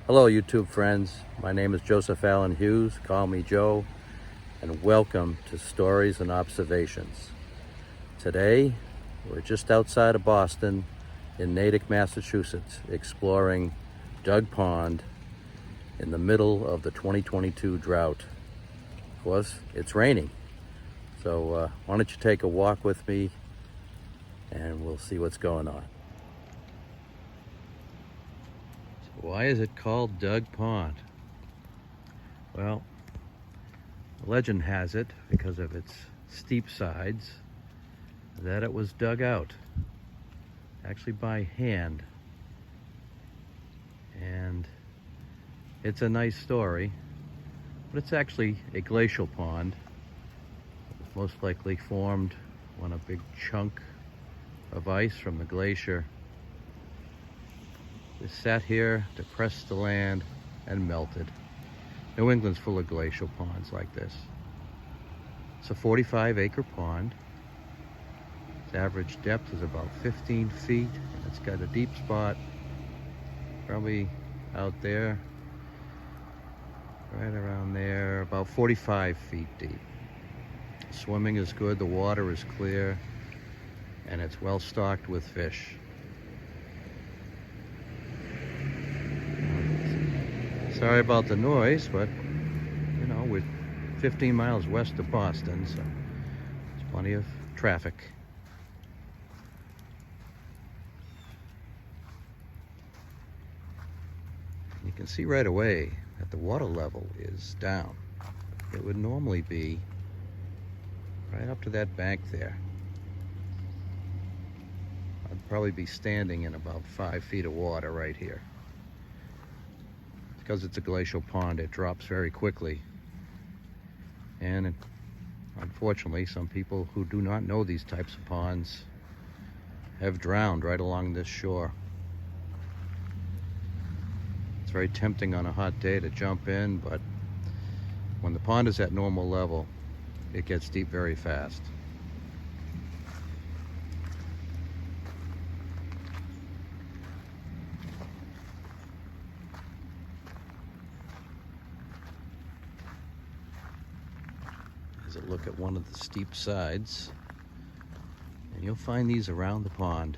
Hello YouTube friends, my name is Joseph Allen Hughes, call me Joe, and welcome to Stories and Observations. Today, we're just outside of Boston in Natick, Massachusetts, exploring Dug Pond in the middle of the 2022 drought. Of course, it's raining, so why don't you take a walk with me and we'll see what's going on. Why is it called Dug Pond? Well, legend has it, because of its steep sides, that it was dug out, actually by hand. And it's a nice story, but it's actually a glacial pond. It was most likely formed when a big chunk of ice from the glacier just sat here, depressed the land, and melted. New England's full of glacial ponds like this. It's a 45-acre pond. Its average depth is about 15 feet, and it's got a deep spot, probably out there, right around there, about 45 feet deep. Swimming is good, the water is clear, and it's well stocked with fish. Sorry about the noise, but you know, we're 15 miles west of Boston, so there's plenty of traffic. You can see right away that the water level is down. It would normally be right up to that bank there. I'd probably be standing in about 5 feet of water right here. Because it's a glacial pond, it drops very quickly. And unfortunately, some people who do not know these types of ponds have drowned right along this shore. It's very tempting on a hot day to jump in, but when the pond is at normal level, it gets deep very fast. As I look at one of the steep sides, and you'll find these around the pond.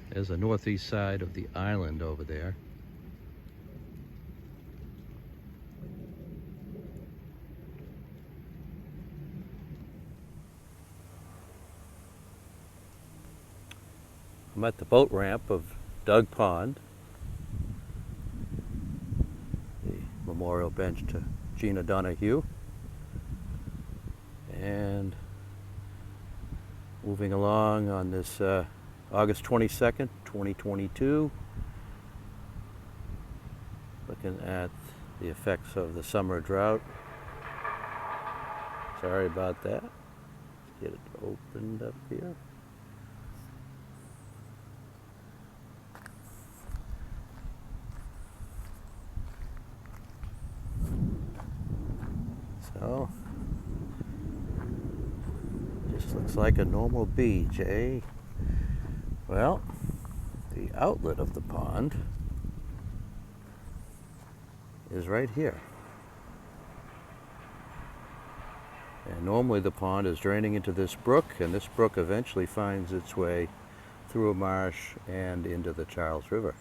There's the northeast side of the island over there. I'm at the boat ramp of Dug Pond, the memorial bench to Gina Donahue, and moving along on this August 22nd, 2022, looking at the effects of the summer drought. Sorry about that. Let's get it opened up here. So, just looks like a normal beach, eh? Well, the outlet of the pond is right here. And normally the pond is draining into this brook, and this brook eventually finds its way through a marsh and into the Charles River.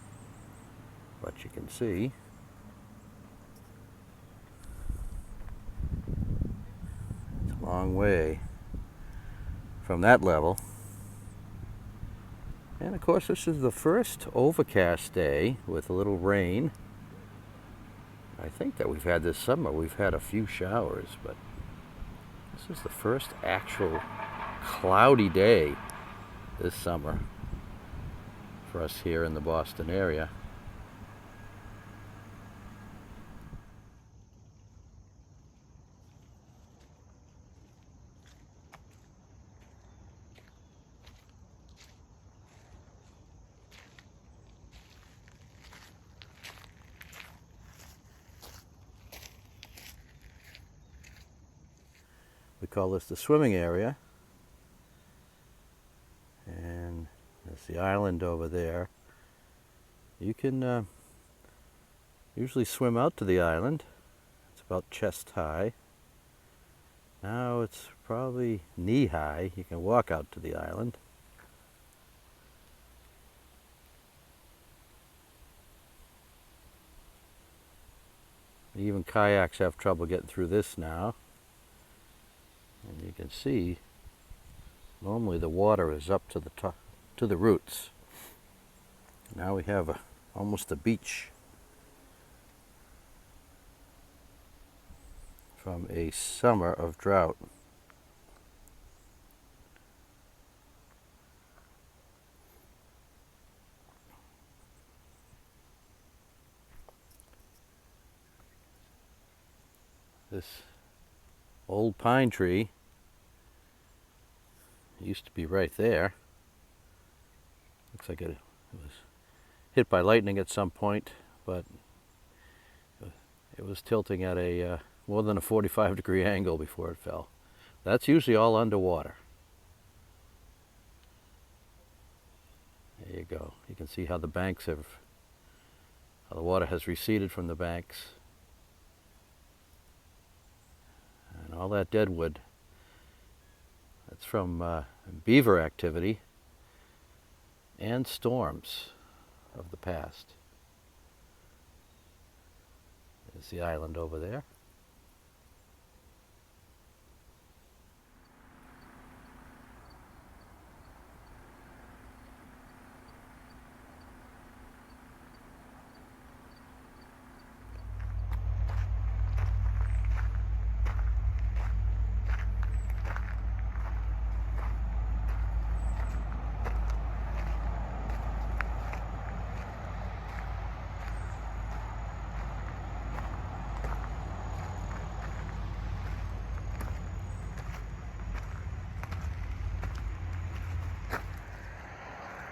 But you can see it's a long way from that level. And of course, this is the first overcast day with a little rain. I think that we've had this summer. We've had a few showers, but this is the first actual cloudy day this summer for us here in the Boston area. call this the swimming area. And there's the island over there. You can usually swim out to the island. It's about chest high. Now it's probably knee high. You can walk out to the island. Even kayaks have trouble getting through this now. And you can see, normally the water is up to the top, to the roots. Now we have almost a beach from a summer of drought. This old pine tree used to be right there. Looks like it was hit by lightning at some point, but it was tilting at a more than a 45-degree angle before it fell. That's usually all underwater. There you go. You can see how the banks have, how the water has receded from the banks. And all that dead wood, that's from beaver activity and storms of the past. There's the island over there.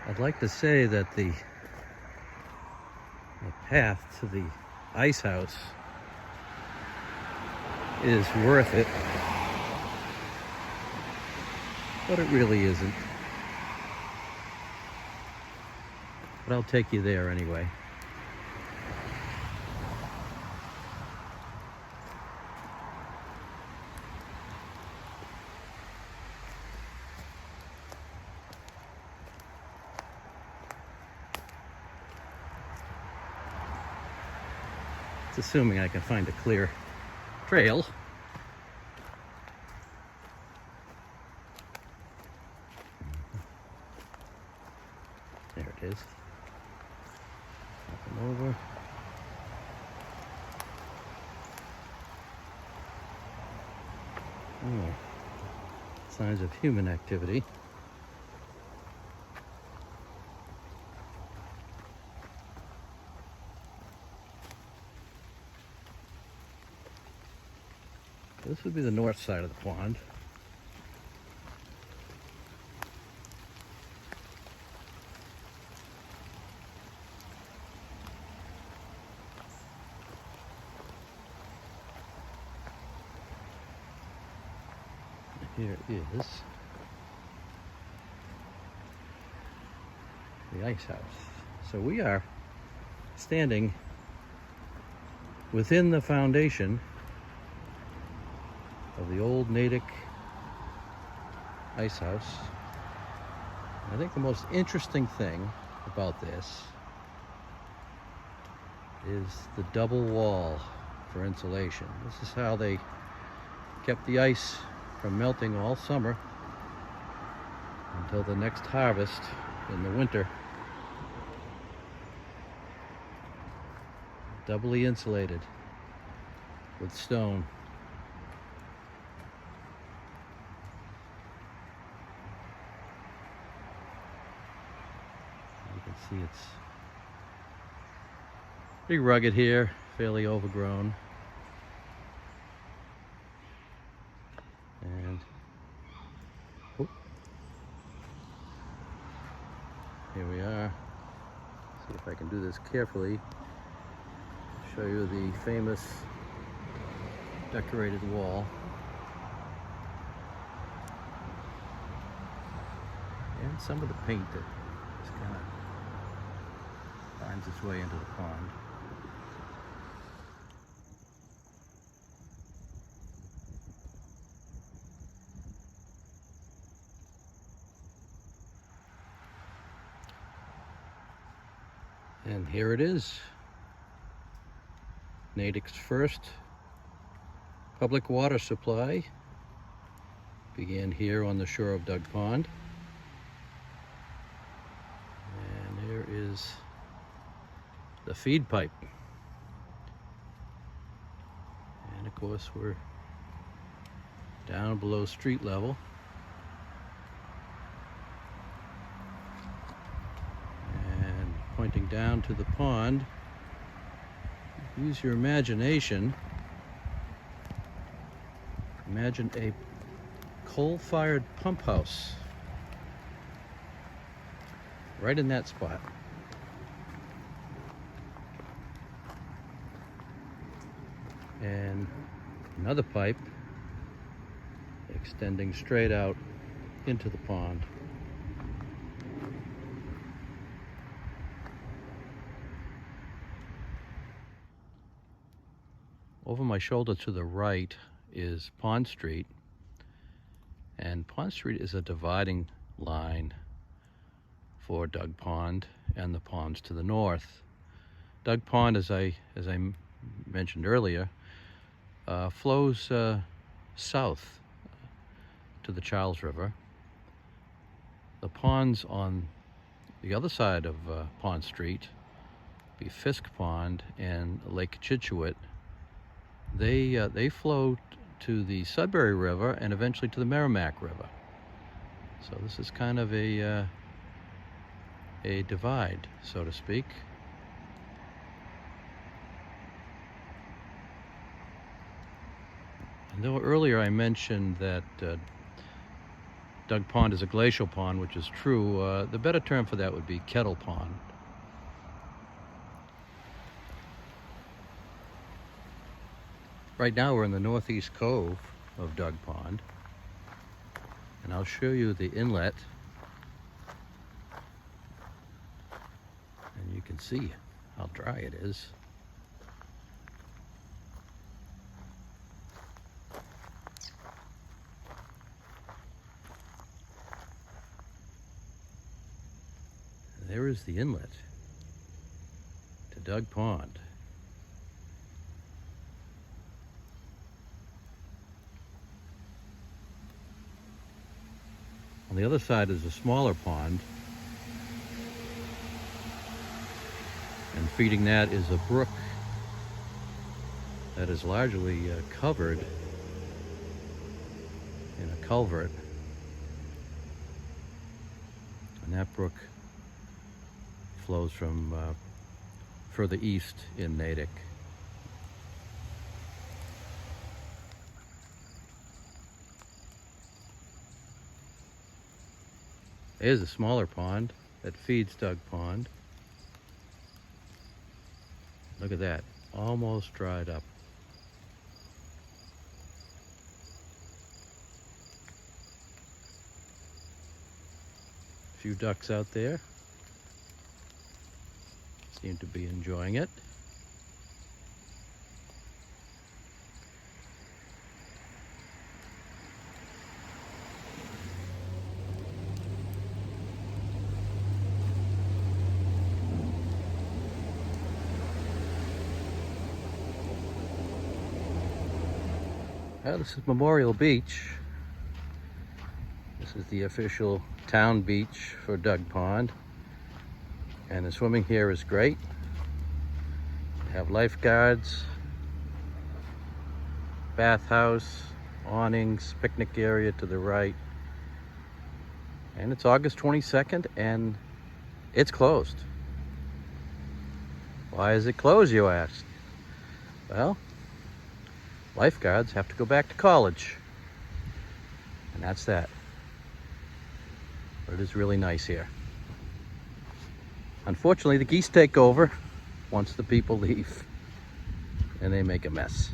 I'd like to say that the path to the ice house is worth it, but it really isn't. But I'll take you there anyway. It's assuming I can find a clear trail. There it is. Up and over. Oh, signs of human activity. This would be the north side of the pond. Here is the ice house. So we are standing within the foundation of the old Natick ice house. I think the most interesting thing about this is the double wall for insulation. This is how they kept the ice from melting all summer until the next harvest in the winter. Doubly insulated with stone. You can see it's pretty rugged here, fairly overgrown. And here we are. See if I can do this carefully. Show you the famous decorated wall. some of the paint that just kind of finds its way into the pond. And here it is, Natick's first public water supply began here on the shore of Dug Pond. And here is the feed pipe. And of course we're down below street level. And pointing down to the pond, use your imagination. Imagine a coal-fired pump house right in that spot. And another pipe extending straight out into the pond. Over my shoulder to the right is Pond Street, and Pond Street is a dividing line for Dug Pond and the ponds to the north. Dug Pond, as I mentioned earlier, flows south to the Charles River. The ponds on the other side of Pond Street, be Fisk Pond and Lake Chitchewit, they flow to the Sudbury River and eventually to the Merrimack River. So this is kind of a divide, so to speak. And though earlier I mentioned that Dug Pond is a glacial pond, which is true, the better term for that would be kettle pond. Right now we're in the northeast cove of Dug Pond, and I'll show you the inlet, and you can see how dry it is. And there is the inlet to Dug Pond. On the other side is a smaller pond, and feeding that is a brook that is largely covered in a culvert, and that brook flows from further east in Natick. There's a smaller pond that feeds Dug Pond. Look at that, almost dried up. A few ducks out there seem to be enjoying it. Well, this is Memorial Beach. This is the official town beach for Dug Pond. And the swimming here is great. They have lifeguards, bathhouse, awnings, picnic area to the right. And it's August 22nd and it's closed. Why is it closed, you ask? Well, lifeguards have to go back to college. And that's that. But it is really nice here. Unfortunately, the geese take over once the people leave, and they make a mess.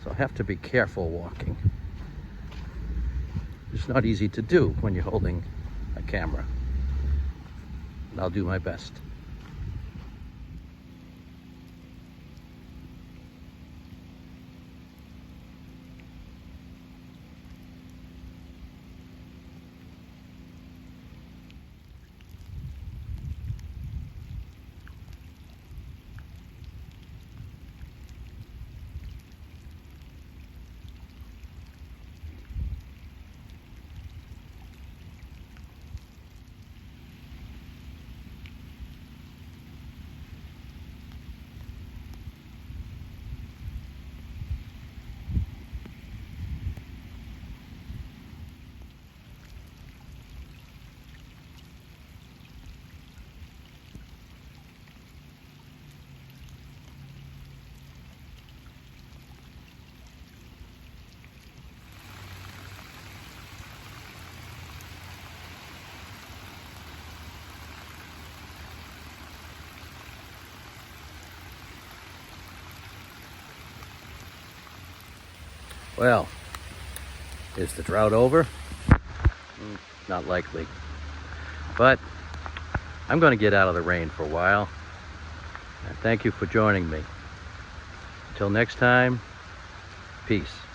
So I have to be careful walking. It's not easy to do when you're holding a camera. And I'll do my best. Well, is the drought over? Not likely. But I'm going to get out of the rain for a while. And thank you for joining me. Until next time, peace.